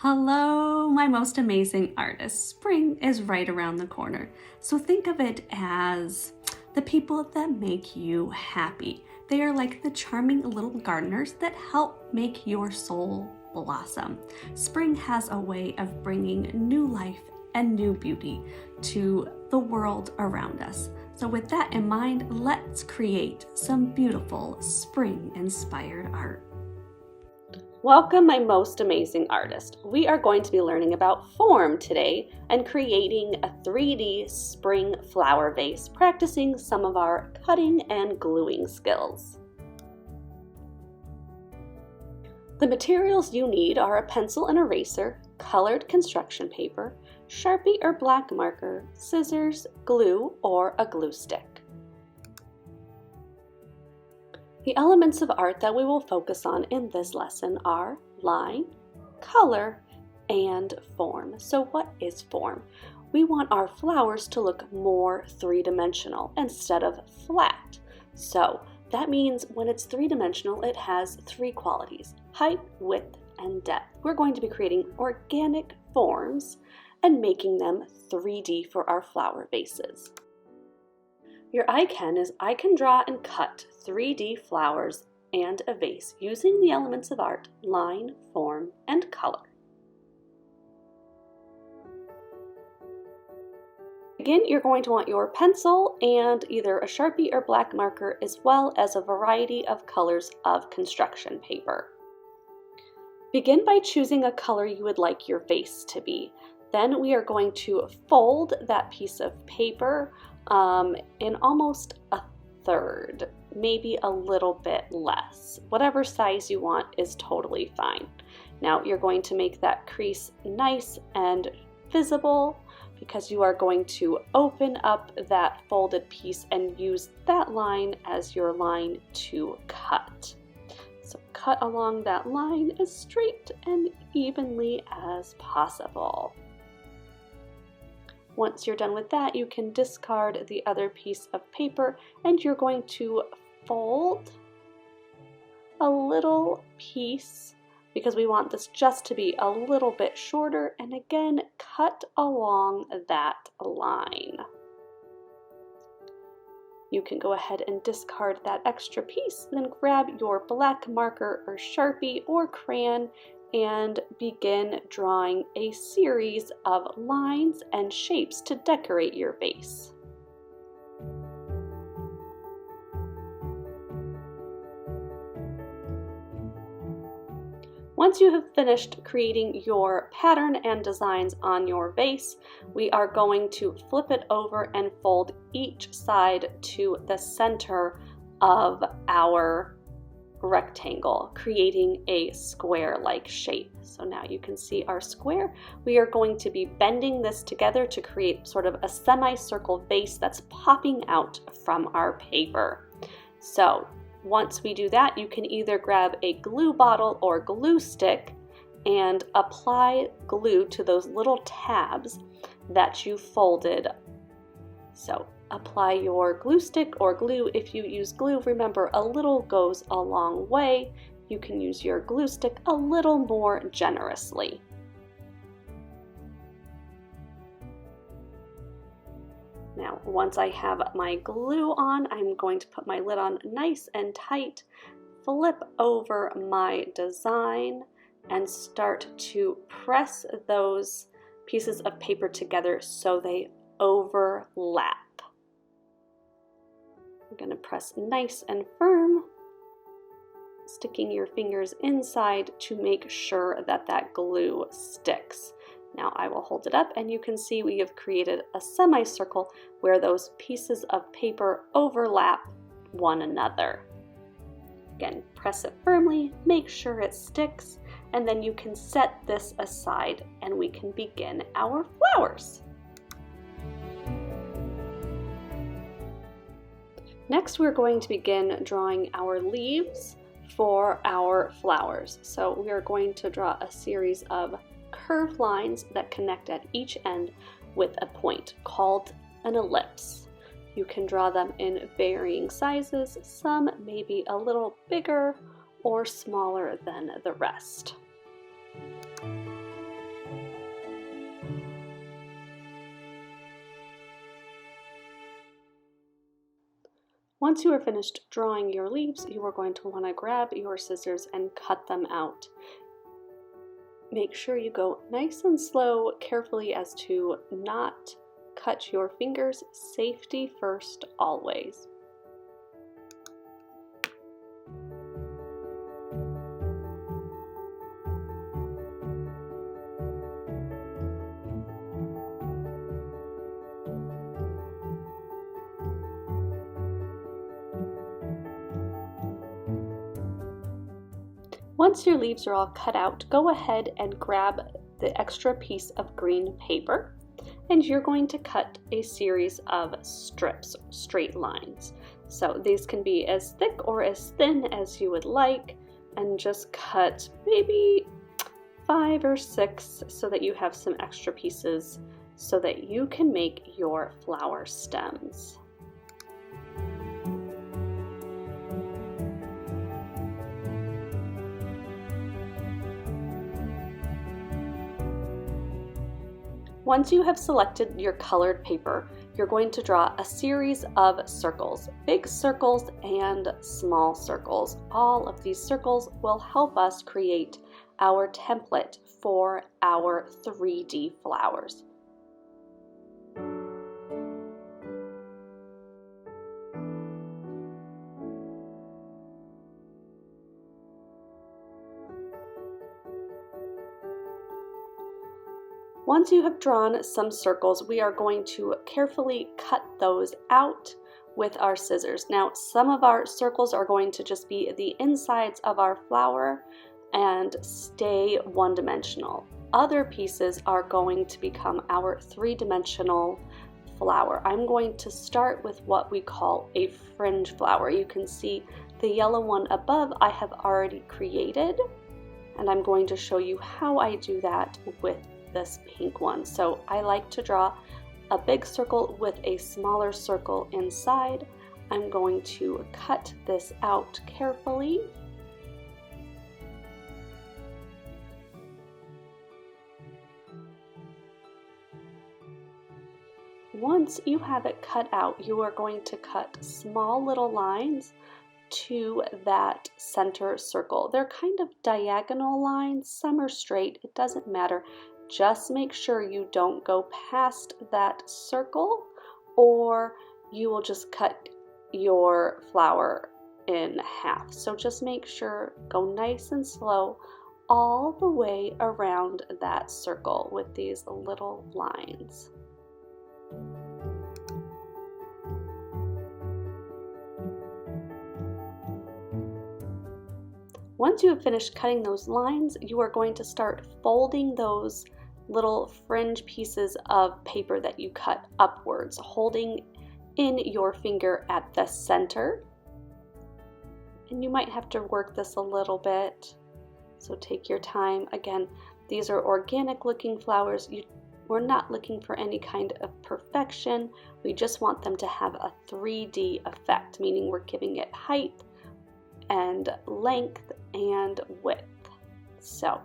Hello, my most amazing artists. Spring is right around the corner. So think of it as the people that make you happy. They are like the charming little gardeners that help make your soul blossom. Spring has a way of bringing new life and new beauty to the world around us. So with that in mind, let's create some beautiful spring-inspired art. Welcome, my most amazing artist. We are going to be learning about form today and creating a 3D spring flower vase, practicing some of our cutting and gluing skills. The materials you need are a pencil and eraser, colored construction paper, Sharpie or black marker, scissors, glue, or a glue stick. The elements of art that we will focus on in this lesson are line, color, and form. So what is form? We want our flowers to look more three-dimensional instead of flat. So that means when it's three-dimensional, it has three qualities: height, width, and depth. We're going to be creating organic forms and making them 3D for our flower vases. Your I can draw and cut 3D flowers and a vase using the elements of art, line, form, and color. Again, you're going to want your pencil and either a Sharpie or black marker, as well as a variety of colors of construction paper. Begin by choosing a color you would like your vase to be. Then we are going to fold that piece of paper in almost a third, maybe a little bit less. Whatever size you want is totally fine. Now you're going to make that crease nice and visible because you are going to open up that folded piece and use that line as your line to cut. So cut along that line as straight and evenly as possible. Once you're done with that, you can discard the other piece of paper and you're going to fold a little piece because we want this just to be a little bit shorter, and again, cut along that line. You can go ahead and discard that extra piece, then grab your black marker or Sharpie or crayon and begin drawing a series of lines and shapes to decorate your vase. Once you have finished creating your pattern and designs on your vase, we are going to flip it over and fold each side to the center of our rectangle, creating a square-like shape. So now you can see our square. We are going to be bending this together to create sort of a semicircle vase that's popping out from our paper. So once we do that, you can either grab a glue bottle or glue stick and apply glue to those little tabs that you folded. So apply your glue stick or glue. If you use glue, remember, a little goes a long way. You can use your glue stick a little more generously. Now, once I have my glue on, I'm going to put my lid on nice and tight, flip over my design, and start to press those pieces of paper together so they overlap. You're going to press nice and firm, sticking your fingers inside to make sure that that glue sticks. Now I will hold it up and you can see we have created a semicircle where those pieces of paper overlap one another. Again, press it firmly, make sure it sticks, and then you can set this aside and we can begin our flowers. Next, we're going to begin drawing our leaves for our flowers. So we are going to draw a series of curved lines that connect at each end with a point called an ellipse. You can draw them in varying sizes. Some may be a little bigger or smaller than the rest. Once you are finished drawing your leaves, you are going to want to grab your scissors and cut them out. Make sure you go nice and slow, carefully as to not cut your fingers. Safety first, always. Once your leaves are all cut out, go ahead and grab the extra piece of green paper, and you're going to cut a series of strips, straight lines. So these can be as thick or as thin as you would like, and just cut maybe 5 or 6 so that you have some extra pieces so that you can make your flower stems. Once you have selected your colored paper, you're going to draw a series of circles, big circles and small circles. All of these circles will help us create our template for our 3D flowers. Once you have drawn some circles, we are going to carefully cut those out with our scissors. Now, some of our circles are going to just be the insides of our flower and stay one-dimensional. Other pieces are going to become our 3-dimensional flower. I'm going to start with what we call a fringe flower. You can see the yellow one above I have already created, and I'm going to show you how I do that with this pink one. So I like to draw a big circle with a smaller circle inside. I'm going to cut this out carefully. Once you have it cut out, you are going to cut small little lines to that center circle. They're kind of diagonal lines, some are straight, it doesn't matter. Just make sure you don't go past that circle or you will just cut your flower in half. So just make sure, go nice and slow all the way around that circle with these little lines. Once you have finished cutting those lines, you are going to start folding those little fringe pieces of paper that you cut upwards, holding in your finger at the center. And you might have to work this a little bit, so take your time. Again, these are organic looking flowers. We're not looking for any kind of perfection. We just want them to have a 3D effect, meaning we're giving it height and length and width. So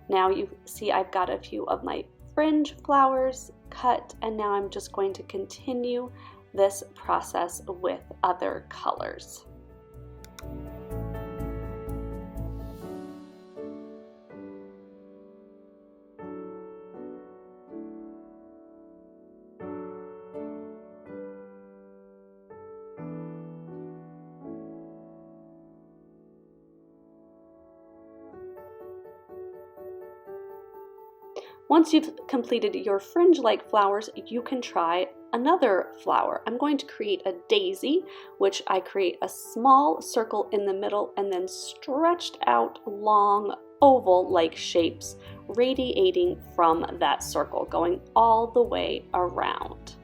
now you see I've got a few of my fringe flowers cut, and now I'm just going to continue this process with other colors. Once you've completed your fringe-like flowers, you can try another flower. I'm going to create a daisy, which I create a small circle in the middle and then stretched out long oval-like shapes radiating from that circle, going all the way around.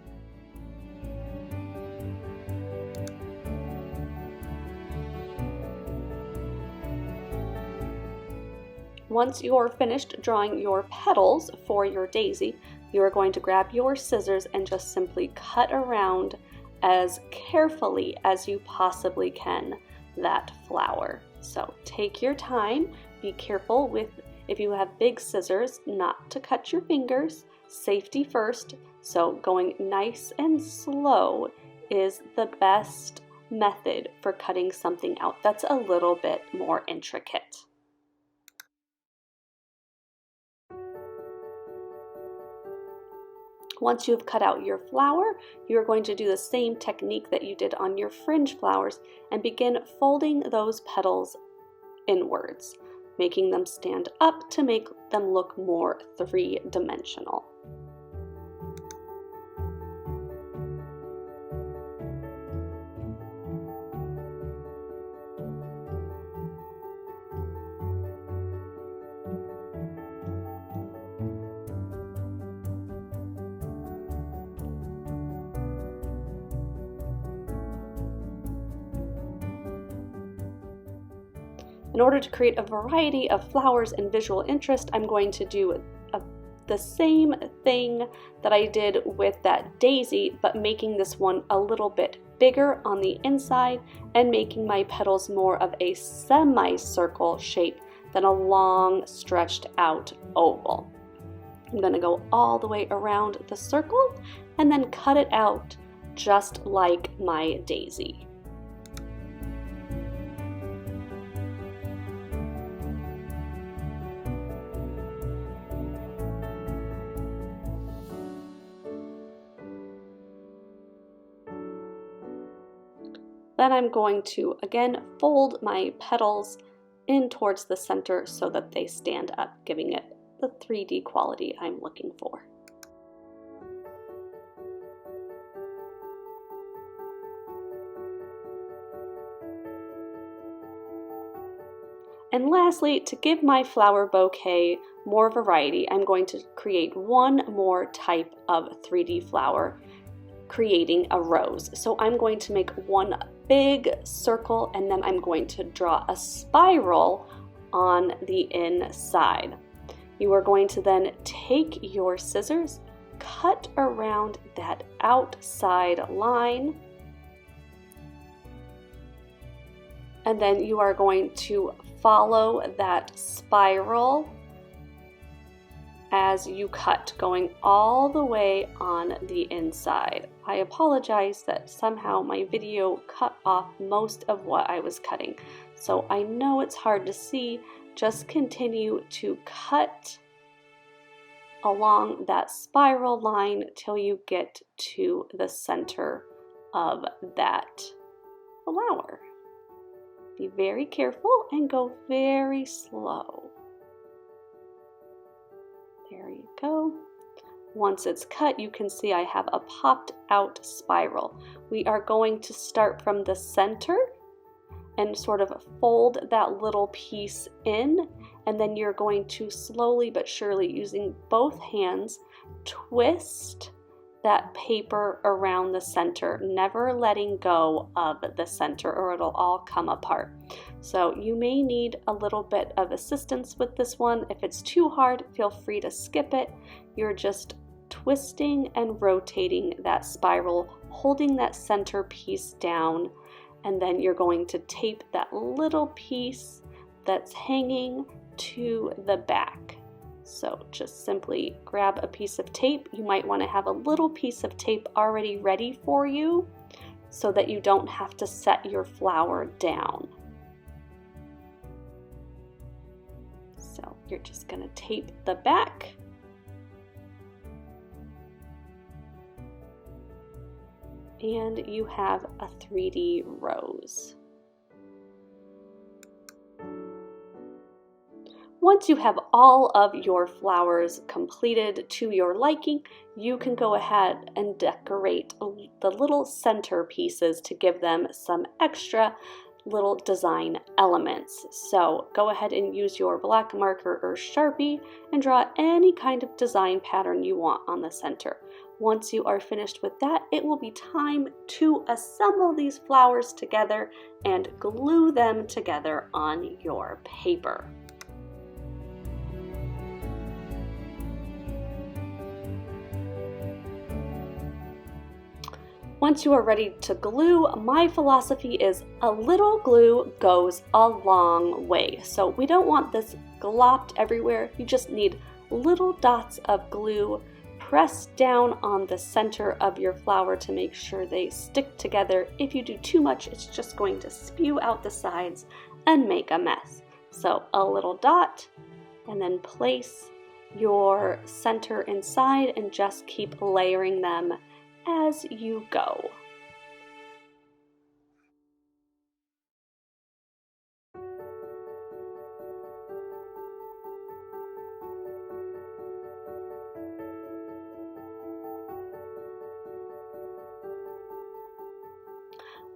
Once you're finished drawing your petals for your daisy, you are going to grab your scissors and just simply cut around as carefully as you possibly can that flower. So take your time, be careful with, if you have big scissors, not to cut your fingers, safety first. So going nice and slow is the best method for cutting something out that's a little bit more intricate. Once you've cut out your flower, you're going to do the same technique that you did on your fringe flowers and begin folding those petals inwards, making them stand up to make them look more three-dimensional. In order to create a variety of flowers and visual interest, I'm going to do the same thing that I did with that daisy, but making this one a little bit bigger on the inside and making my petals more of a semicircle shape than a long stretched out oval. I'm going to go all the way around the circle and then cut it out just like my daisy. Then I'm going to again fold my petals in towards the center so that they stand up, giving it the 3D quality I'm looking for. And lastly, to give my flower bouquet more variety, I'm going to create one more type of 3D flower, creating a rose. So I'm going to make one big circle and then I'm going to draw a spiral on the inside. You are going to then take your scissors, cut around that outside line, and then you are going to follow that spiral as you cut, going all the way on the inside. I apologize that somehow my video cut off most of what I was cutting, so I know it's hard to see. Just continue to cut along that spiral line till you get to the center of that flower. Be very careful and go very slow. There you go. Once it's cut, you can see I have a popped out spiral. We are going to start from the center and sort of fold that little piece in, and then you're going to slowly but surely, using both hands, twist that paper around the center, never letting go of the center or it'll all come apart. So you may need a little bit of assistance with this one. If it's too hard, feel free to skip it. You're just twisting and rotating that spiral, holding that center piece down, and then you're going to tape that little piece that's hanging to the back. So just simply grab a piece of tape. You might want to have a little piece of tape already ready for you so that you don't have to set your flower down. So you're just going to tape the back. And you have a 3D rose. Once you have all of your flowers completed to your liking, you can go ahead and decorate the little center pieces to give them some extra little design elements. So go ahead and use your black marker or Sharpie and draw any kind of design pattern you want on the center. Once you are finished with that, it will be time to assemble these flowers together and glue them together on your paper. Once you are ready to glue, my philosophy is a little glue goes a long way. So we don't want this glopped everywhere. You just need little dots of glue press down on the center of your flower to make sure they stick together. If you do too much, it's just going to spew out the sides and make a mess. So a little dot, and then place your center inside and just keep layering them as you go.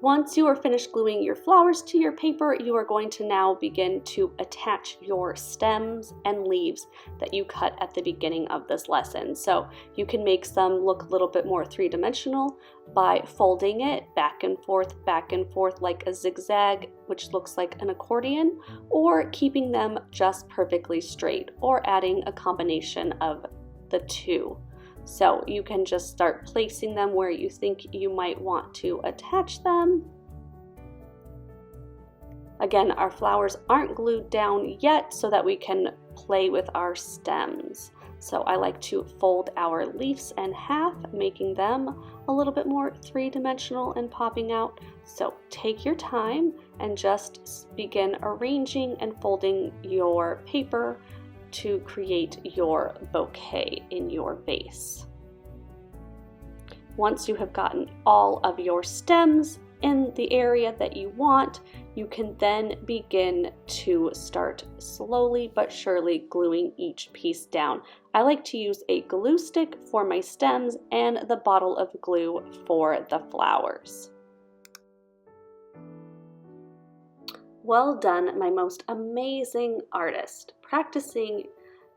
Once you are finished gluing your flowers to your paper, you are going to now begin to attach your stems and leaves that you cut at the beginning of this lesson. So you can make some look a little bit more three-dimensional by folding it back and forth like a zigzag, which looks like an accordion, or keeping them just perfectly straight, or adding a combination of the two. So you can just start placing them where you think you might want to attach them. Again, our flowers aren't glued down yet so that we can play with our stems. So I like to fold our leaves in half, making them a little bit more three-dimensional and popping out. So take your time and just begin arranging and folding your paper to create your bouquet in your vase. Once you have gotten all of your stems in the area that you want, you can then begin to start slowly but surely gluing each piece down. I like to use a glue stick for my stems and the bottle of glue for the flowers. Well done, my most amazing artist, practicing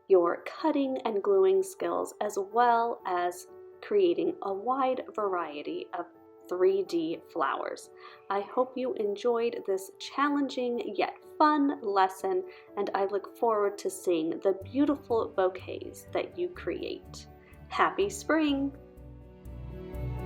your cutting and gluing skills as well as creating a wide variety of 3D flowers. I hope you enjoyed this challenging yet fun lesson, and I look forward to seeing the beautiful bouquets that you create. Happy spring!